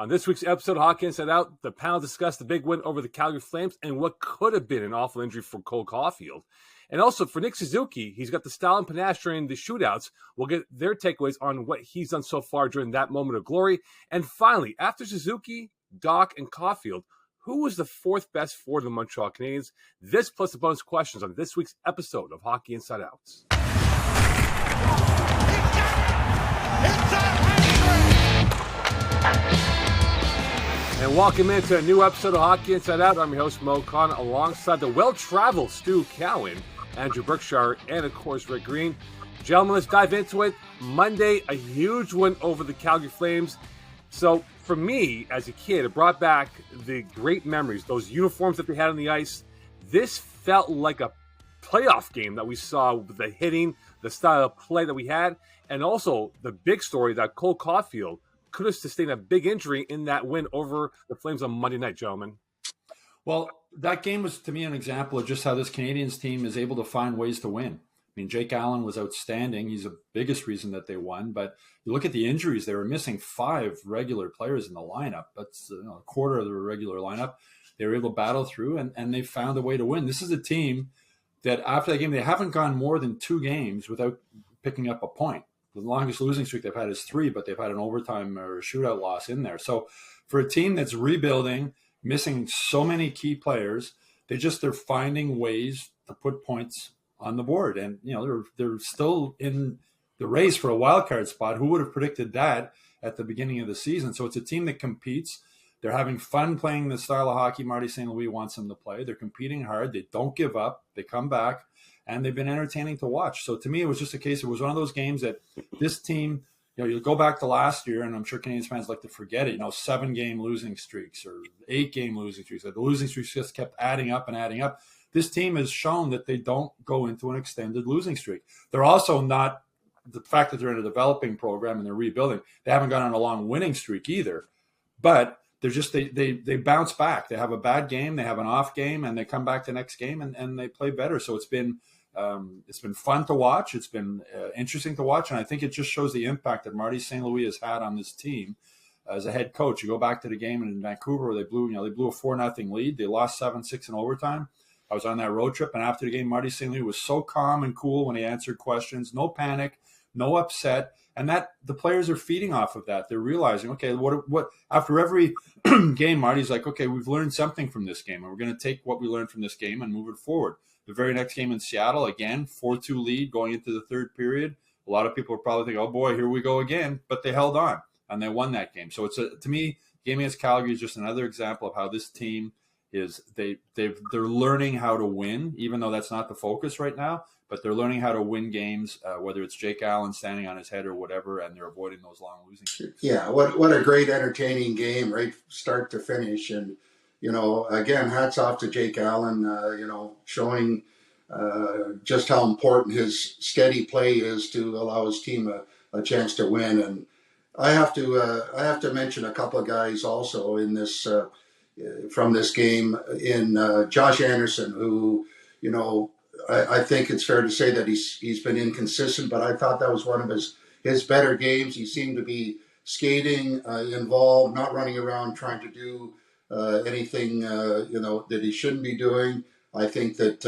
On this week's episode of Hockey Inside Out, the panel discussed the big win over the Calgary Flames and what could have been an awful injury for Cole Caufield. And also for Nick Suzuki, he's got the style and panache during the shootouts. We'll get their takeaways on what he's done so far during that moment of glory. And finally, after Suzuki, Doc, and Caufield, who was the fourth best for the Montreal Canadiens? This plus the bonus questions on this week's episode of Hockey Inside Out. And welcome into a new episode of Hockey Inside Out. I'm your host, Moe Khan, alongside the well-traveled Stu Cowan, Andrew Berkshire, and of course, Rick Green. Gentlemen, let's dive into it. Monday, a huge win over the Calgary Flames. So, for me, as a kid, it brought back the great memories, those uniforms that they had on the ice. This felt like a playoff game that we saw with the hitting, the style of play that we had, and also the big story that Cole Caufield could have sustained a big injury in that win over the Flames on Monday night, gentlemen. Well, that game was, to me, an example of just how this Canadiens team is able to find ways to win. I mean, Jake Allen was outstanding. He's the biggest reason that they won. But you look at the injuries, they were missing 5 regular players in the lineup. That's a quarter of the regular lineup. They were able to battle through, and they found a way to win. This is a team that after that game, they haven't gone more than 2 games without picking up a point. The longest losing streak they've had is 3, but they've had an overtime or a shootout loss in there. So for a team that's rebuilding, missing so many key players, they're finding ways to put points on the board. And, you know, they're still in the race for a wild card spot. Who would have predicted that at the beginning of the season? So it's a team that competes. They're having fun playing the style of hockey Marty St. Louis wants them to play. They're competing hard. They don't give up. They come back. And they've been entertaining to watch. So to me, it was just a case. It was one of those games that this team, you know, you go back to last year, and I'm sure Canadiens fans like to forget it. You know, 7-game losing streaks or 8-game losing streaks. The losing streaks just kept adding up and adding up. This team has shown that they don't go into an extended losing streak. They're also not, the fact that they're in a developing program and they're rebuilding, they haven't gone on a long winning streak either. But they're just they bounce back. They have a bad game, they have an off game, and they come back the next game and they play better. So it's been fun to watch. It's been interesting to watch, and I think it just shows the impact that Marty St. Louis has had on this team as a head coach. You go back to the game in Vancouver where they blew a 4-0 lead. They lost 7-6 in overtime. I was on that road trip, and after the game, Marty St. Louis was so calm and cool when he answered questions. No panic, no upset. And that the players are feeding off of that. They're realizing, okay, what after every game, Marty's like, okay, we've learned something from this game, and we're going to take what we learned from this game and move it forward. The very next game in Seattle, again, 4-2 lead going into the third period. A lot of people are probably thinking, oh boy, here we go again. But they held on and they won that game. So to me, game against Calgary is just another example of how this team is. They're learning how to win, even though that's not the focus right now. But they're learning how to win games, whether it's Jake Allen standing on his head or whatever, and they're avoiding those long losing streaks. Yeah, what a great, entertaining game, right, start to finish. And, you know, again, hats off to Jake Allen, showing just how important his steady play is to allow his team a chance to win. And I have to mention a couple of guys also in this from this game in Josh Anderson, who, you know, I think it's fair to say that he's been inconsistent, but I thought that was one of his better games. He seemed to be skating, involved, not running around trying to do anything that he shouldn't be doing. I think that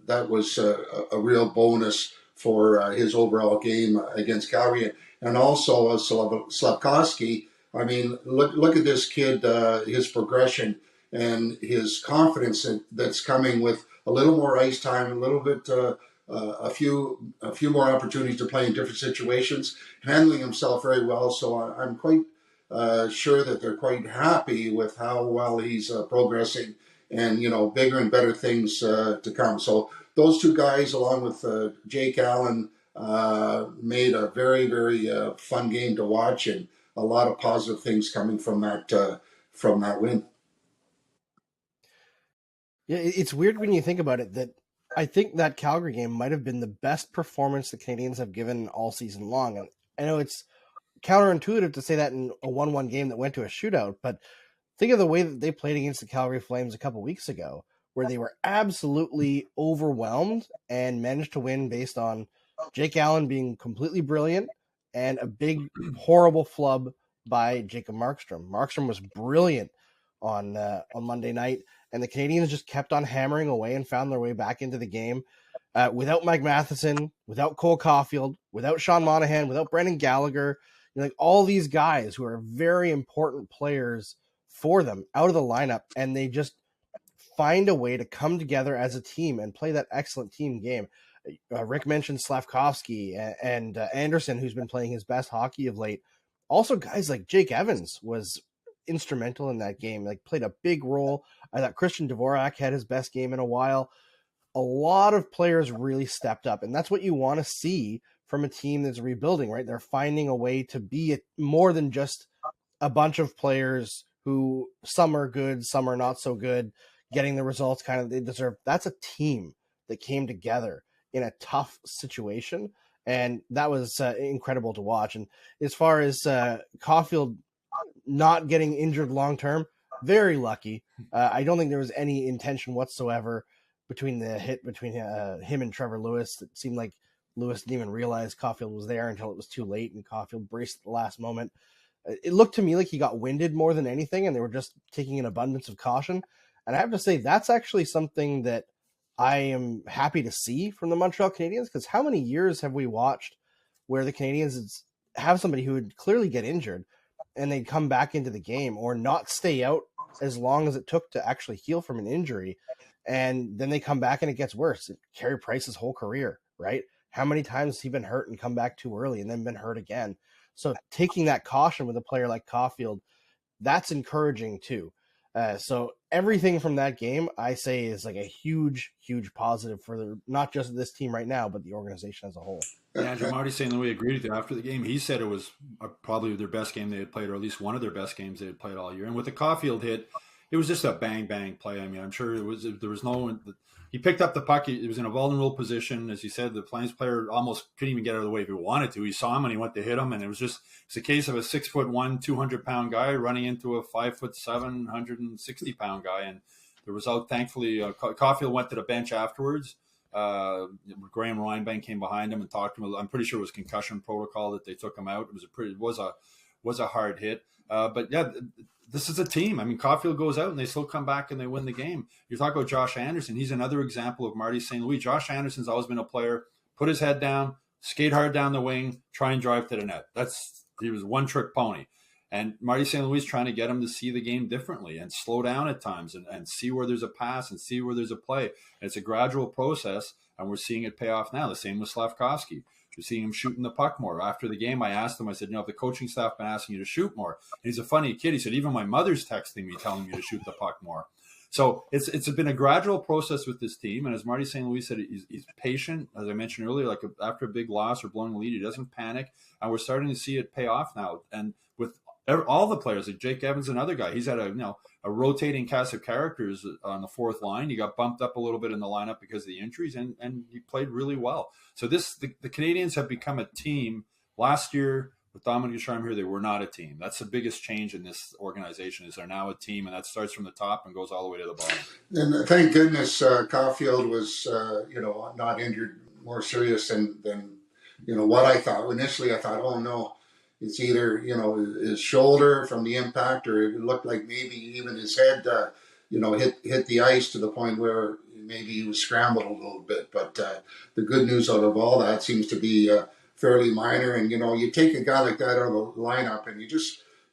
that was a real bonus for his overall game against Calgary, and also Slafkovsky. I mean, look at this kid, his progression and his confidence that's coming with a little more ice time, a little bit, a few more opportunities to play in different situations, handling himself very well. So I'm quite sure that they're quite happy with how well he's progressing, and, you know, bigger and better things to come. So those two guys, along with Jake Allen, made a very, very fun game to watch, and a lot of positive things coming from that win. Yeah, it's weird when you think about it that I think that Calgary game might have been the best performance the Canadiens have given all season long. And I know it's counterintuitive to say that in a 1-1 game that went to a shootout, but think of the way that they played against the Calgary Flames a couple weeks ago, where they were absolutely overwhelmed and managed to win based on Jake Allen being completely brilliant and a big, horrible flub by Jacob Markstrom. Markstrom was brilliant on Monday night, and the Canadiens just kept on hammering away and found their way back into the game. Without Mike Matheson, without Cole Caufield, without Sean Monahan, without Brendan Gallagher, like all these guys who are very important players for them out of the lineup, and they just find a way to come together as a team and play that excellent team game. Rick mentioned Slavkovsky and Anderson, who's been playing his best hockey of late. Also, guys like Jake Evans was instrumental in that game, like played a big role. I thought Christian Dvorak had his best game in a while. A lot of players really stepped up, and that's what you want to see from a team that's rebuilding, right? They're finding a way to be more than just a bunch of players who some are good, some are not so good, getting the results kind of they deserve. That's a team that came together in a tough situation, and that was incredible to watch. And as far as Caufield not getting injured long term, very lucky. I don't think there was any intention whatsoever between the hit between him and Trevor Lewis. It seemed like Lewis didn't even realize Caufield was there until it was too late, and Caufield braced at the last moment. It looked to me like he got winded more than anything, and they were just taking an abundance of caution. And I have to say, that's actually something that I am happy to see from the Montreal Canadiens, because how many years have we watched where the Canadiens have somebody who would clearly get injured and they'd come back into the game or not stay out as long as it took to actually heal from an injury, and then they come back and it gets worse. Carey Price's whole career, right? How many times has he been hurt and come back too early and then been hurt again? So taking that caution with a player like Caufield, that's encouraging too. So everything from that game, I say, is like a huge, huge positive for not just this team right now, but the organization as a whole. Yeah, Andrew, Marty saying the way he agreed with you after the game. He said it was probably their best game they had played, or at least one of their best games they had played all year. And with the Caufield hit, it was just a bang, bang play. I mean, I'm sure there was no one. He picked up the puck. It was in a vulnerable position. As you said, the Flames player almost couldn't even get out of the way if he wanted to. He saw him and he went to hit him. And it's a case of a 6'1", 200-pound guy running into a 5'7", 160-pound guy. And the result, thankfully, Caufield went to the bench afterwards. Graham Reinbank came behind him and talked to him. I'm pretty sure it was concussion protocol that they took him out. It was a hard hit. But yeah, this is a team. I mean, Caufield goes out and they still come back and they win the game. You're talking about Josh Anderson. He's another example of Marty St. Louis. Josh Anderson's always been a player, put his head down, skate hard down the wing, try and drive to the net. He was a one-trick pony. And Marty St. Louis trying to get him to see the game differently and slow down at times and see where there's a pass and see where there's a play. And it's a gradual process, and we're seeing it pay off now. The same with Slavkovsky. You're seeing him shooting the puck more. After the game, I asked him, I said, if the coaching staff been asking you to shoot more. And he's a funny kid. He said, even my mother's texting me telling me to shoot the puck more. So it's been a gradual process with this team. And as Marty St. Louis said, he's patient. As I mentioned earlier, like after a big loss or blowing a lead, he doesn't panic. And we're starting to see it pay off now. And with all the players, like Jake Evans, another guy, he's had a rotating cast of characters on the fourth line. He got bumped up a little bit in the lineup because of the injuries, and he played really well. So the Canadiens have become a team. Last year with Dominic Ducharme here, they were not a team. That's the biggest change in this organization, is they're now a team, and that starts from the top and goes all the way to the bottom. And thank goodness Caufield was not injured more serious than what I thought. Initially I thought, oh no, it's either, his shoulder from the impact, or it looked like maybe even his head, hit the ice to the point where maybe he was scrambled a little bit. But the good news out of all that seems to be fairly minor. And, you take a guy like that out of the lineup and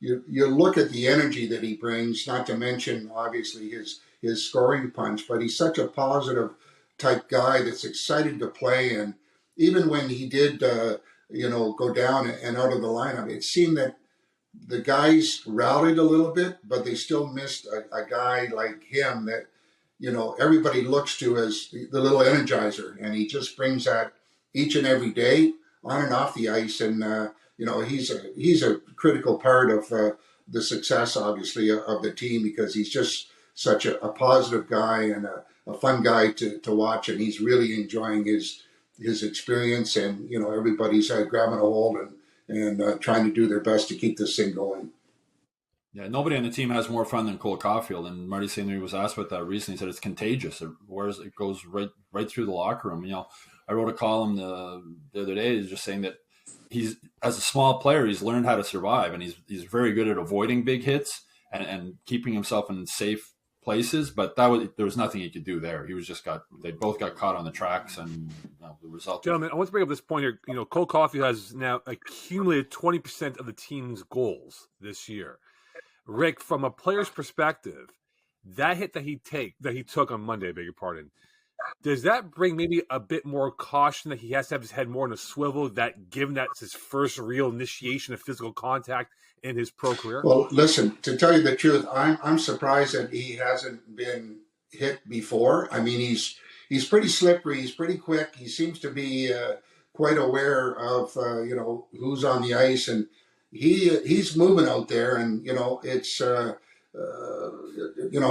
you look at the energy that he brings, not to mention, obviously, his scoring punch, but he's such a positive type guy that's excited to play. And even when he did, go down and out of the lineup, it seemed that the guys rallied a little bit, but they still missed a guy like him that, everybody looks to as the little energizer. And he just brings that each and every day on and off the ice. And, he's a critical part of the success, obviously, of the team, because he's just such a positive guy and a fun guy to watch. And he's really enjoying his experience, and everybody's grabbing a hold and trying to do their best to keep this thing going. Yeah, nobody on the team has more fun than Cole Caufield, and Marty St. Louis was asked about that recently. He said it's contagious. It goes right through the locker room. I wrote a column the other day just saying that he's as a small player, he's learned how to survive, and he's very good at avoiding big hits and keeping himself in safe places. But there was nothing he could do there. They both got caught on the tracks, and the result. Gentlemen, I want to bring up this point here. Cole Caufield has now accumulated 20% of the team's goals this year. Rick, from a player's perspective, that hit that he took on Monday, I beg your pardon, does that bring maybe a bit more caution that he has to have his head more in a swivel, that given that's his first real initiation of physical contact in his pro career? Well, listen, to tell you the truth, I'm surprised that he hasn't been hit before. I mean, he's pretty slippery. He's pretty quick. He seems to be quite aware of who's on the ice, and he's moving out there. And it's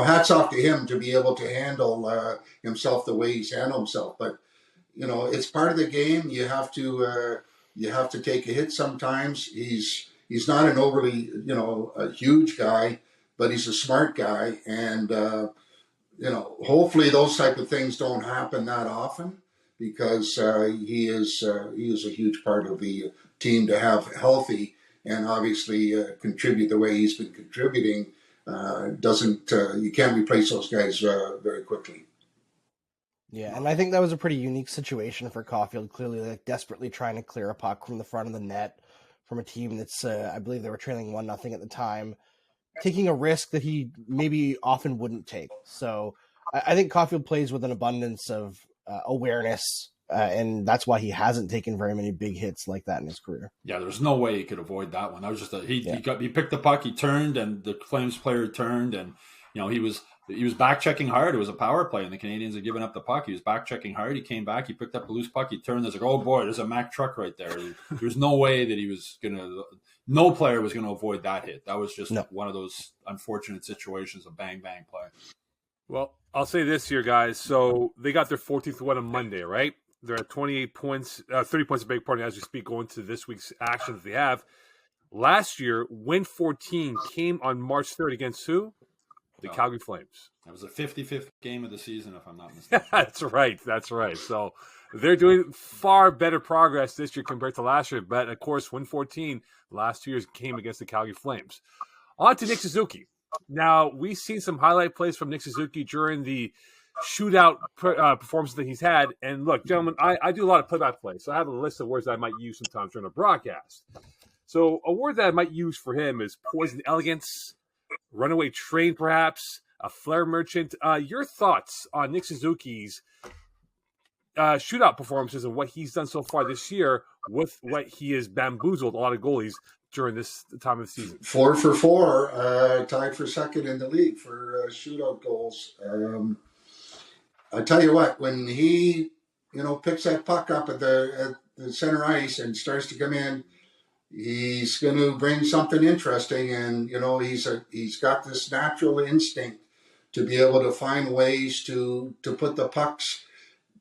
hats off to him to be able to handle himself the way he's handled himself. But it's part of the game. You have to take a hit sometimes. He's not an overly a huge guy, but he's a smart guy, and hopefully those type of things don't happen that often, because he is a huge part of the team to have healthy, and obviously contribute the way he's been contributing. You can't replace those guys very quickly. Yeah, and I think that was a pretty unique situation for Caufield. Clearly, desperately trying to clear a puck from the front of the net from a team that's, I believe they were trailing 1-0 at the time, taking a risk that he maybe often wouldn't take. So I think Caufield plays with an abundance of awareness, and that's why he hasn't taken very many big hits like that in his career. Yeah, there's no way he could avoid that one. That was just he picked the puck, he turned, and the Flames player turned, and he was back checking hard. It was a power play, and the Canadiens had given up the puck. He was back checking hard. He came back, he picked up a loose puck, he turned. There's like, oh boy, there's a Mack truck right there. There's no way that no player was gonna avoid that hit. That was just one of those unfortunate situations of bang bang play. Well, I'll say this here, guys. So they got their 14th win on Monday, right? They're at 28 points, 30 points, a big party as we speak, going to this week's action that they have. Last year, win 14 came on March 3rd against who? The Calgary Flames. That was the 55th game of the season, if I'm not mistaken. That's right. So they're doing far better progress this year compared to last year. But, of course, win 14 last 2 years came against the Calgary Flames. On to Nick Suzuki. Now, we've seen some highlight plays from Nick Suzuki during the shootout performances that he's had. And look, gentlemen, I do a lot of play-by-play, so I have a list of words that I might use sometimes during a broadcast. So a word that I might use for him is poisoned elegance, runaway train, perhaps, a flair merchant. Your thoughts on Nick Suzuki's shootout performances and what he's done so far this year with what he has bamboozled a lot of goalies during this time of the season? 4 for 4, tied for second in the league for shootout goals. I tell you what, when he, picks that puck up at the center ice and starts to come in, he's going to bring something interesting. And, he's got this natural instinct to be able to find ways to put the pucks,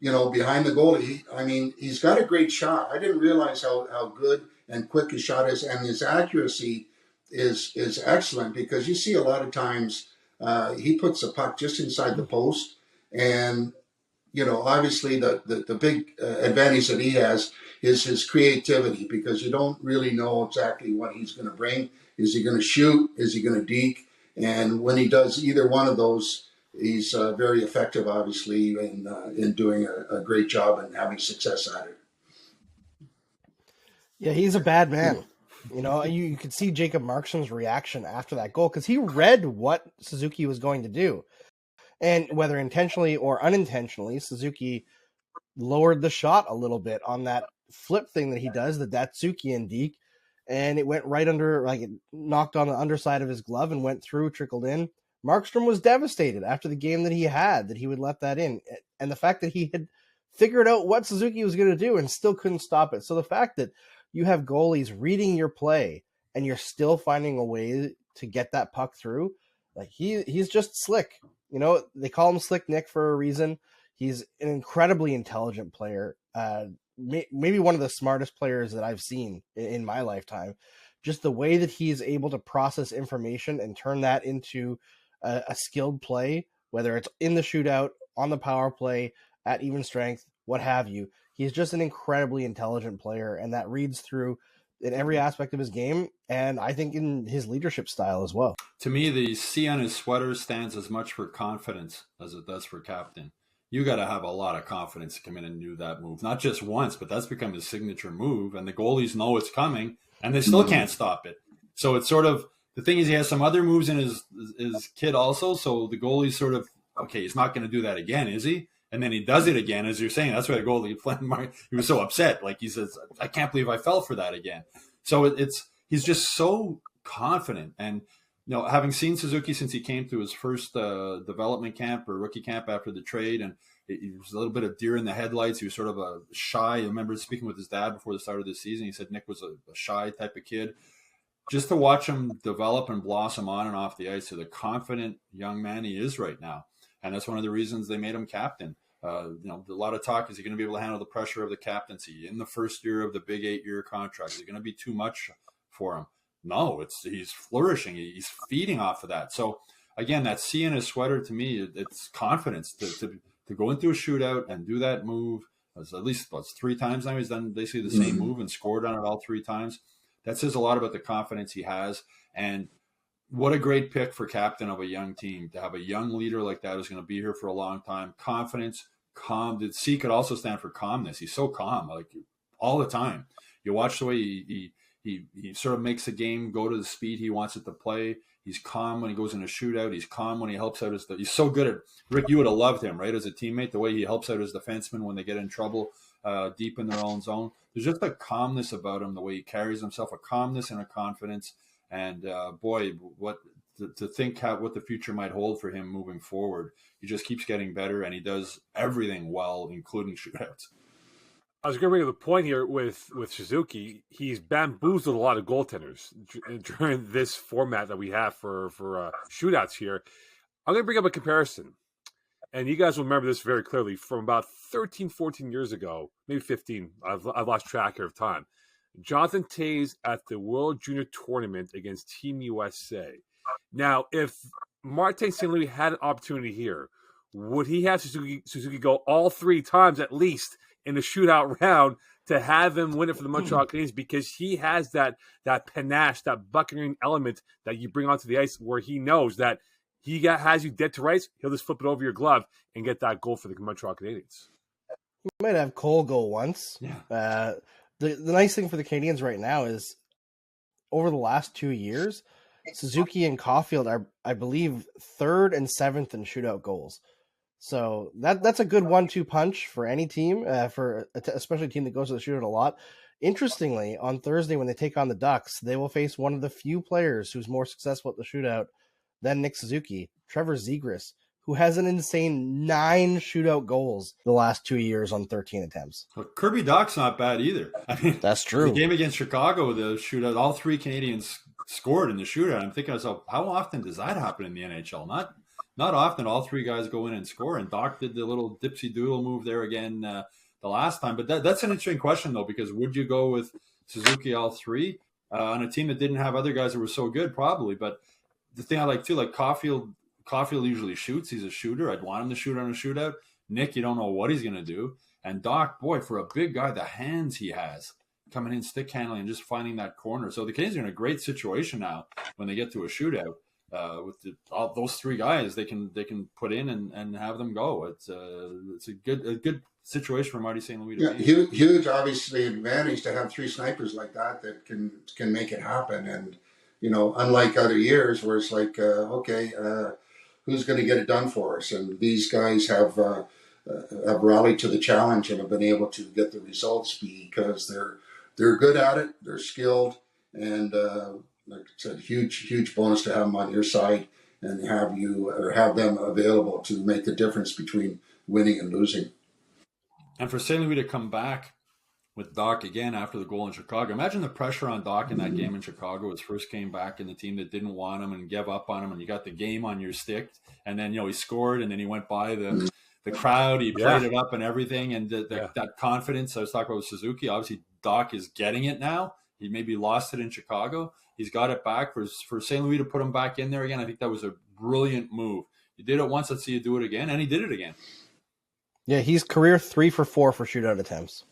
behind the goalie. I mean, he's got a great shot. I didn't realize how good and quick his shot is, and his accuracy is excellent, because you see a lot of times he puts the puck just inside the post. And, obviously the big advantage that he has is his creativity, because you don't really know exactly what he's going to bring. Is he going to shoot? Is he going to deke? And when he does either one of those, he's very effective, obviously, in doing a great job and having success at it. Yeah, he's a bad man. You could see Jacob Markstrom's reaction after that goal, because he read what Suzuki was going to do. And whether intentionally or unintentionally, Suzuki lowered the shot a little bit on that flip thing that he does, the Datsuki deke, and it went right under, it knocked on the underside of his glove and went through, trickled in. Markstrom was devastated after the game that he would let that in. And the fact that he had figured out what Suzuki was going to do and still couldn't stop it. So the fact that you have goalies reading your play and you're still finding a way to get that puck through, he's just slick. They call him Slick Nick for a reason. He's an incredibly intelligent player, maybe one of the smartest players that I've seen in my lifetime. Just the way that he's able to process information and turn that into a skilled play, whether it's in the shootout, on the power play, at even strength, what have you. He's just an incredibly intelligent player, and that reads through in every aspect of his game, and I think in his leadership style as well. To me, the C on his sweater stands as much for confidence as it does for captain. You got to have a lot of confidence to come in and do that move. Not just once, but that's become his signature move, and the goalies know it's coming, and they still can't stop it. So it's sort of, the thing is he has some other moves in his kit also, so the goalie's sort of, okay, he's not going to do that again, is he? And then he does it again, as you're saying. That's why the goalie, he was so upset. Like he says, I can't believe I fell for that again. So he's just so confident. And, having seen Suzuki since he came to his first development camp or rookie camp after the trade, and he was a little bit of deer in the headlights. He was sort of a shy. I remember speaking with his dad before the start of the season. He said Nick was a shy type of kid. Just to watch him develop and blossom on and off the ice to the confident young man he is right now. And that's one of the reasons they made him captain. A lot of talk, is he going to be able to handle the pressure of the captaincy in the first year of the big 8-year contract? Is it going to be too much for him? No, he's flourishing. He's feeding off of that. So again, that C in his sweater, to me, it's confidence to go into a shootout and do that move. At least 3 times now he's done basically the same move and scored on it all 3 times. That says a lot about the confidence he has. And what a great pick for captain of a young team, to have a young leader like that who's going to be here for a long time. Confidence, calm. The C could also stand for calmness. He's so calm, like all the time. You watch the way he sort of makes the game go to the speed he wants it to play. He's calm when he goes in a shootout. He's calm when he helps out he's so good at, Rick, you would have loved him, right, as a teammate, the way he helps out his defensemen when they get in trouble deep in their own zone. There's just a calmness about him, the way he carries himself, a calmness and a confidence. And boy, what to think what the future might hold for him moving forward. He just keeps getting better, and he does everything well, including shootouts. I was going to bring up the point here with Suzuki. He's bamboozled a lot of goaltenders during this format that we have for shootouts here. I'm going to bring up a comparison, and you guys will remember this very clearly from about 13, 14 years ago, maybe 15. I've lost track here of time. Jonathan Toews at the World Junior Tournament against Team USA. Now, if Martin St. Louis had an opportunity here, would he have Suzuki go all 3 times at least in the shootout round to have him win it for the Montreal Canadiens? Because he has that panache, that buccaneering element that you bring onto the ice, where he knows that has you dead to rights. He'll just flip it over your glove and get that goal for the Montreal Canadiens. You might have Cole go once. Yeah. The nice thing for the Canadiens right now is, over the last 2 years, Suzuki and Caufield are, I believe, 3rd and 7th in shootout goals. So that's a good 1-2 punch for any team, especially a team that goes to the shootout a lot. Interestingly, on Thursday when they take on the Ducks, they will face one of the few players who's more successful at the shootout than Nick Suzuki, Trevor Zegras, who has an insane 9 shootout goals the last 2 years on 13 attempts. Well, Kirby Dach's not bad either. I mean, that's true. The game against Chicago, the shootout, all 3 Canadians scored in the shootout. I'm thinking to myself, how often does that happen in the NHL? Not often. All 3 guys go in and score, and Dach did the little dipsy doodle move there again the last time. But that's an interesting question, though, because would you go with Suzuki all 3 on a team that didn't have other guys that were so good? Probably. But the thing I like too, like Caufield usually shoots. He's a shooter. I'd want him to shoot on a shootout. Nick, you don't know what he's going to do. And Dach, boy, for a big guy, the hands he has coming in, stick handling, and just finding that corner. So the Canadiens are in a great situation now when they get to a shootout. With all those 3 guys, they can put in and have them go. It's a good situation for Marty St. Louis to be in. Huge, obviously, advantage to have 3 snipers like that can make it happen. And unlike other years where it's like, who's going to get it done for us? And these guys have rallied to the challenge and have been able to get the results because they're good at it, they're skilled, and like I said, huge bonus to have them on your side and have them available to make the difference between winning and losing. And for St. Louis to come back with Dach again after the goal in Chicago, imagine the pressure on Dach in that game in Chicago. His first came back, and the team that didn't want him and gave up on him, and you got the game on your stick, and then he scored, and then he went by the crowd, he played it up and everything, and that confidence I was talking about with Suzuki. Obviously, Dach is getting it now. He maybe lost it in Chicago. He's got it back for St. Louis to put him back in there again. I think that was a brilliant move. You did it once, let's see you do it again, and he did it again. Yeah, he's career 3 for 4 for shootout attempts.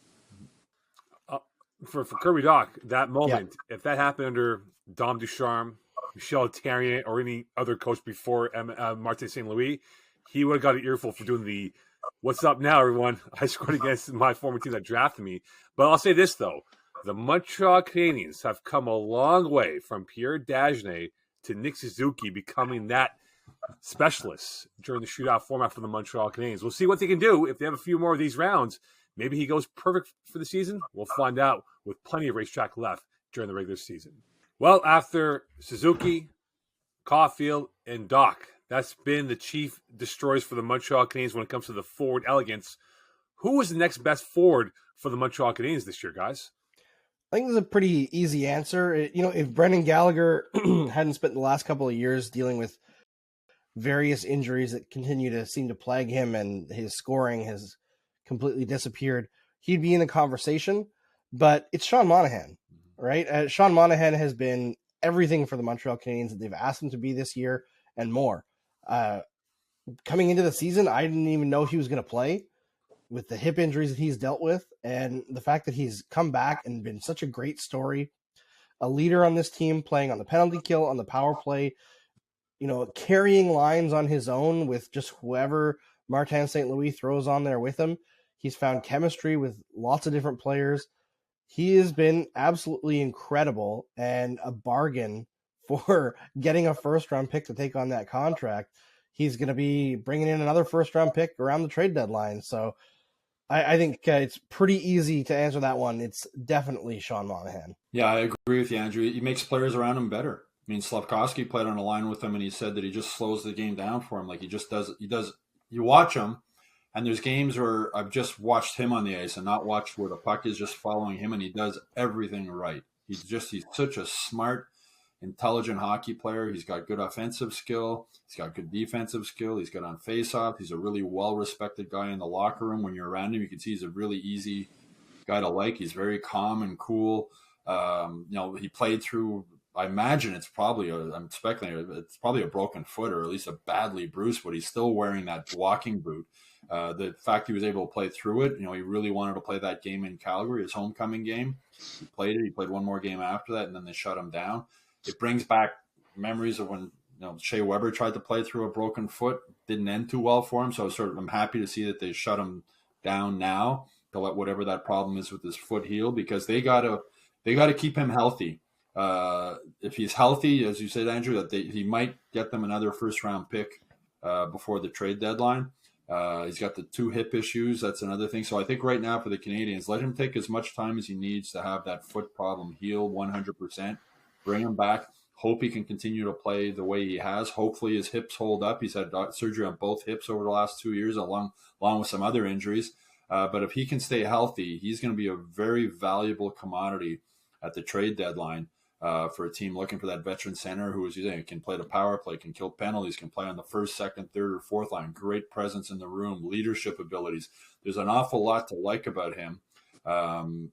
For Kirby Doc, that moment, if that happened under Dom Ducharme, Michel Therrien, or any other coach before Martin St. Louis, he would have got an earful for doing the "What's up now, everyone? I scored against my former team that drafted me." But I'll say this, though. The Montreal Canadiens have come a long way from Pierre Dagenet to Nick Suzuki becoming that specialist during the shootout format for the Montreal Canadiens. We'll see what they can do if they have a few more of these rounds. Maybe he goes perfect for the season. We'll find out with plenty of racetrack left during the regular season. Well, after Suzuki, Caufield, and Doc, that's been the chief destroyers for the Montreal Canadiens when it comes to the forward elegance. Who is the next best forward for the Montreal Canadiens this year, guys? I think there's a pretty easy answer. If Brendan Gallagher hadn't spent the last couple of years dealing with various injuries that continue to seem to plague him and his scoring has completely disappeared, he'd be in the conversation. But it's Sean Monahan, right? Sean Monahan has been everything for the Montreal Canadiens that they've asked him to be this year and more. Coming into the season, I didn't even know he was going to play with the hip injuries that he's dealt with, and the fact that he's come back and been such a great story, a leader on this team, playing on the penalty kill, on the power play, carrying lines on his own with just whoever Martin St. Louis throws on there with him. He's found chemistry with lots of different players. He has been absolutely incredible and a bargain for getting a first-round pick to take on that contract. He's going to be bringing in another first-round pick around the trade deadline. So I think it's pretty easy to answer that one. It's definitely Sean Monahan. Yeah, I agree with you, Andrew. He makes players around him better. I mean, Slavkovsky played on a line with him, and he said that he just slows the game down for him. Like he does. You watch him, and there's games where I've just watched him on the ice and not watched where the puck is, just following him, and he does everything right. He's such a smart, intelligent hockey player. He's got good offensive skill. He's got good defensive skill. He's good on face-off. He's a really well-respected guy in the locker room. When you're around him, you can see he's a really easy guy to like. He's very calm and cool. He played through, I imagine I'm speculating, it's probably a broken foot or at least a badly bruised foot. He's still wearing that walking boot. The fact he was able to play through it, he really wanted to play that game in Calgary, his homecoming game. He played it. He played one more game after that, and then they shut him down. It brings back memories of when Shea Weber tried to play through a broken foot. Didn't end too well for him. So I'm happy to see that they shut him down now to let whatever that problem is with his foot heal, because they gotta keep him healthy. If he's healthy, as you said, Andrew, that he might get them another first-round pick before the trade deadline. He's got the 2 hip issues. That's another thing. So I think right now for the Canadiens, let him take as much time as he needs to have that foot problem heal 100%. Bring him back. Hope he can continue to play the way he has. Hopefully his hips hold up. He's had surgery on both hips over the last 2 years, along with some other injuries. But if he can stay healthy, he's going to be a very valuable commodity at the trade deadline for a team looking for that veteran center who can play the power play, can kill penalties, can play on the first, second, third, or fourth line. Great presence in the room, leadership abilities. There's an awful lot to like about him. And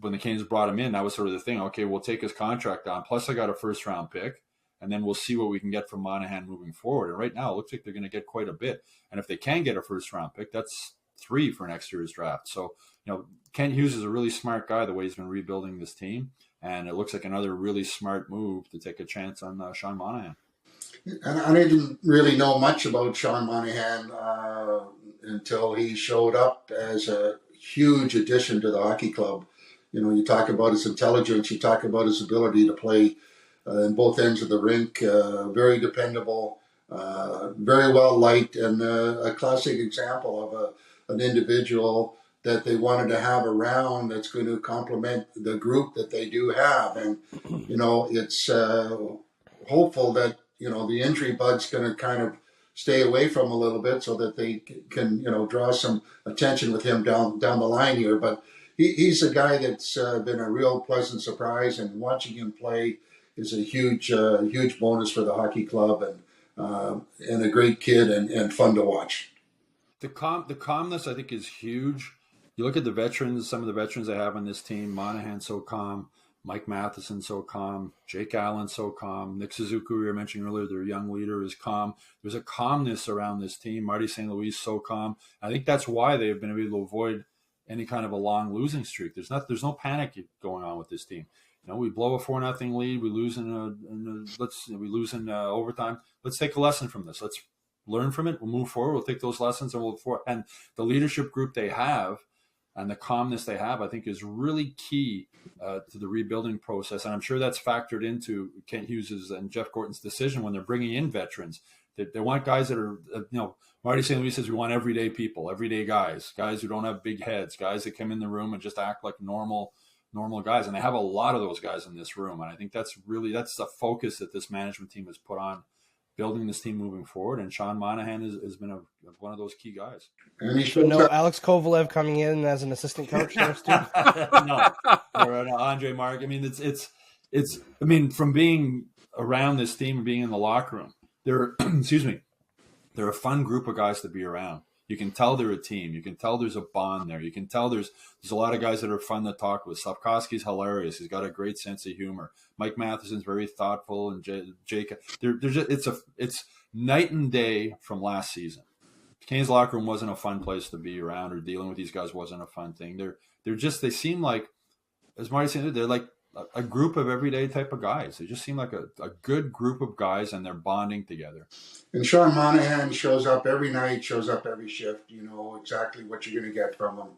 when the Canadiens brought him in, that was sort of the thing. Okay, we'll take his contract on. Plus, I got a first-round pick, and then we'll see what we can get from Monahan moving forward. And right now, it looks like they're going to get quite a bit. And if they can get a first-round pick, that's 3 for next year's draft. So, Kent Hughes is a really smart guy the way he's been rebuilding this team, and it looks like another really smart move to take a chance on Sean Monahan. And I didn't really know much about Sean Monahan until he showed up as a huge addition to the hockey club. You talk about his intelligence, you talk about his ability to play in both ends of the rink, very dependable, very well liked, and a classic example of an individual that they wanted to have around that's going to complement the group that they do have. And, it's hopeful that, the injury bug's going to kind of stay away from a little bit so that they can, draw some attention with him down the line here. But he's a guy that's been a real pleasant surprise, and watching him play is a huge bonus for the hockey club, and a great kid and fun to watch. The calmness, I think, is huge. You look at the veterans, some of the veterans they have on this team, Monahan so calm, Mike Matheson so calm, Jake Allen so calm, Nick Suzuki we were mentioning earlier, their young leader is calm. There's a calmness around this team. Marty St. Louis so calm. I think that's why they've been able to avoid any kind of a long losing streak. There's no panic going on with this team. We blow a 4-0 lead, we lose in overtime. Let's take a lesson from this. Let's learn from it. We'll move forward. We'll take those lessons and we'll move forward. And the leadership group they have and the calmness they have, I think, is really key to the rebuilding process. And I'm sure that's factored into Kent Hughes's and Jeff Gorton's decision when they're bringing in veterans. They want guys that are, Marty St. Louis says we want everyday people, everyday guys who don't have big heads, guys that come in the room and just act like normal guys. And they have a lot of those guys in this room. And I think that's the focus that this management team has put on building this team moving forward. And Sean Monahan has been one of those key guys. So no Alex Kovalev coming in as an assistant coach there, Stu? No. Or Andre Mark. I mean, it's from being around this team and being in the locker room, they're a fun group of guys to be around. You can tell they're a team. You can tell there's a bond there. You can tell there's a lot of guys that are fun to talk with. Slavkovsky's hilarious. He's got a great sense of humor. Mike Matheson's very thoughtful, and Jake. It's night and day from last season. Kane's locker room wasn't a fun place to be around, or dealing with these guys wasn't a fun thing. They seem like, as Marty said, they're like a group of everyday type of guys. They just seem like a good group of guys, and they're bonding together. And Sean Monahan shows up every night, shows up every shift. You know exactly what you're going to get from him.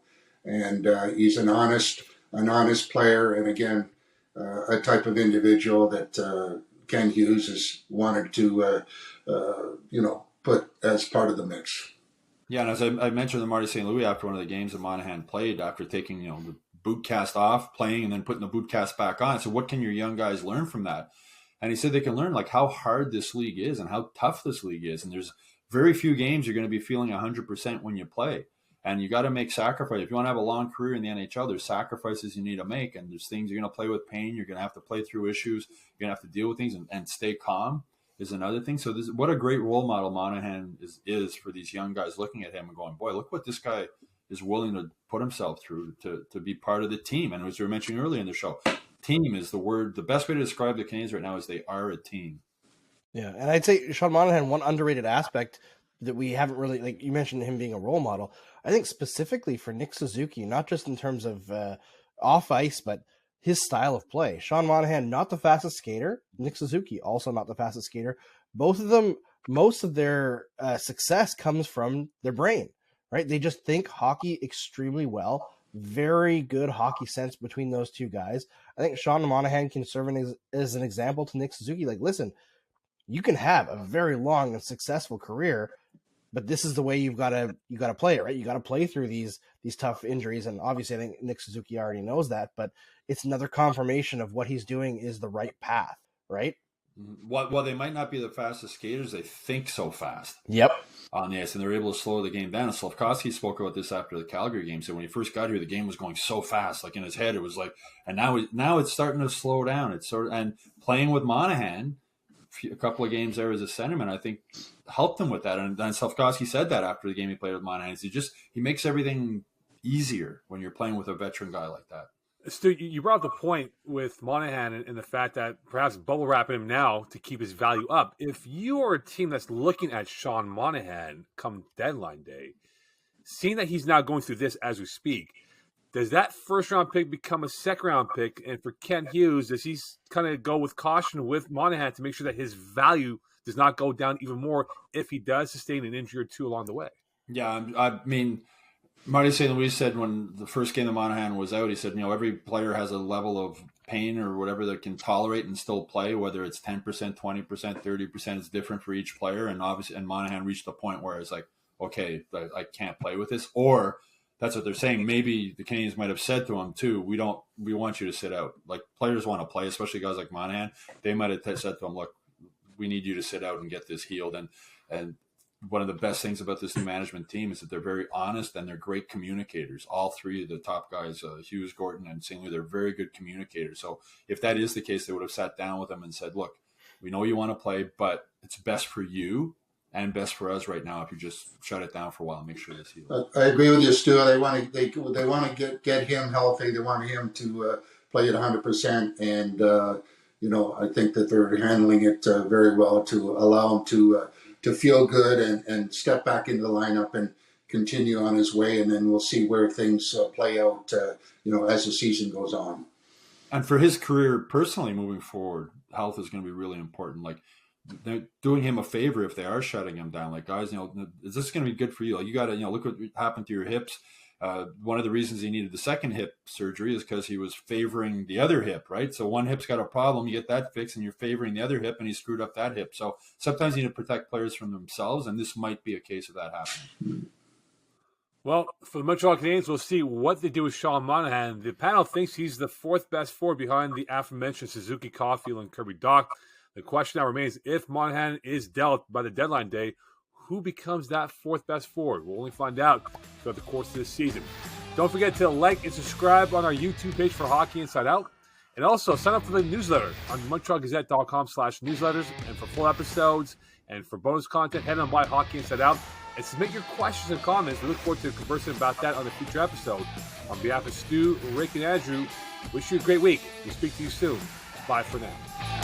And he's an honest player. And again, a type of individual that Ken Hughes has wanted to, put as part of the mix. Yeah, and as I mentioned to Marty St. Louis after one of the games that Monahan played, after taking, the boot cast off, playing, and then putting the boot cast back on. So what can your young guys learn from that? And he said they can learn like how hard this league is and how tough this league is. And there's very few games you're going to be feeling 100% when you play. And you got to make sacrifices. If you want to have a long career in the NHL, there's sacrifices you need to make. And there's things you're going to play with pain. You're going to have to play through issues. You're going to have to deal with things and stay calm is another thing. So what a great role model Monahan is for these young guys looking at him and going, boy, look what this guy is willing to put himself through to be part of the team. And as we were mentioning earlier in the show, team is the word. The best way to describe the Canadiens right now is they are a team. Yeah, and I'd say Sean Monahan, one underrated aspect that we haven't really, like you mentioned him being a role model, I think specifically for Nick Suzuki, not just in terms of off ice, but his style of play. Sean Monahan, not the fastest skater. Nick Suzuki, also not the fastest skater. Both of them, most of their success comes from their brain, right? They just think hockey extremely well. Very good hockey sense between those two guys. I think Sean Monahan can serve as an example to Nick Suzuki. Like, listen, you can have a very long and successful career, but this is the way you got to play it, right? You got to play through these tough injuries, and obviously, I think Nick Suzuki already knows that. But it's another confirmation of what he's doing is the right path, right? Well, they might not be the fastest skaters. They think so fast. Yep. On the ice, and they're able to slow the game down. And Slavkovsky spoke about this after the Calgary game. So when he first got here, the game was going so fast, like in his head, it was like, and now it's starting to slow down. It's and playing with Monahan, a couple of games there as a centerman, I think helped him with that. And then Slavkovsky said that after the game he played with Monahan, he makes everything easier when you're playing with a veteran guy like that. Stu, you brought up the point with Monahan and the fact that perhaps bubble wrapping him now to keep his value up. If you are a team that's looking at Sean Monahan come deadline day, seeing that he's now going through this as we speak, does that first-round pick become a second-round pick? And for Ken Hughes, does he kind of go with caution with Monahan to make sure that his value does not go down even more if he does sustain an injury or two along the way? Yeah, I mean, Marty St. Louis said when the first game that Monahan was out, he said, every player has a level of pain or whatever that can tolerate and still play, whether it's 10%, 20%, 30%, it's different for each player. And obviously, and Monahan reached a point where it's like, okay, I can't play with this. Or that's what they're saying. Maybe the Canadiens might have said to him too, we want you to sit out. Like, players want to play, especially guys like Monahan. They might have said to him, look, we need you to sit out and get this healed. And one of the best things about this new management team is that they're very honest and they're great communicators. All three of the top guys, Hughes, Gorton, and St. Louis, they're very good communicators. So if that is the case, they would have sat down with them and said, look, we know you want to play, but it's best for you and best for us right now if you just shut it down for a while and make sure this heals. I agree with you, Stu. They want to get him healthy. They want him to play at 100%. And, I think that they're handling it very well to allow him to feel good and step back into the lineup and continue on his way. And then we'll see where things play out, as the season goes on. And for his career personally moving forward, health is going to be really important. Like, they're doing him a favor if they are shutting him down. Like, guys, is this going to be good for you? Like, you got to, look what happened to your hips. One of the reasons he needed the second hip surgery is because he was favoring the other hip, right? So one hip's got a problem, you get that fixed, and you're favoring the other hip, and he screwed up that hip. So sometimes you need to protect players from themselves, and this might be a case of that happening. Well, for the Montreal Canadiens, we'll see what they do with Sean Monahan. The panel thinks he's the fourth best forward behind the aforementioned Suzuki, Caufield, and Kirby Dach. The question now remains, if Monahan is dealt by the deadline day, who becomes that fourth best forward? We'll only find out throughout the course of this season. Don't forget to like and subscribe on our YouTube page for Hockey Inside Out. And also sign up for the newsletter on MontrealGazette.com/newsletters. And for full episodes and for bonus content, head on by Hockey Inside Out and submit your questions and comments. We look forward to conversing about that on a future episode. On behalf of Stu, Rick, and Andrew, wish you a great week. We'll speak to you soon. Bye for now.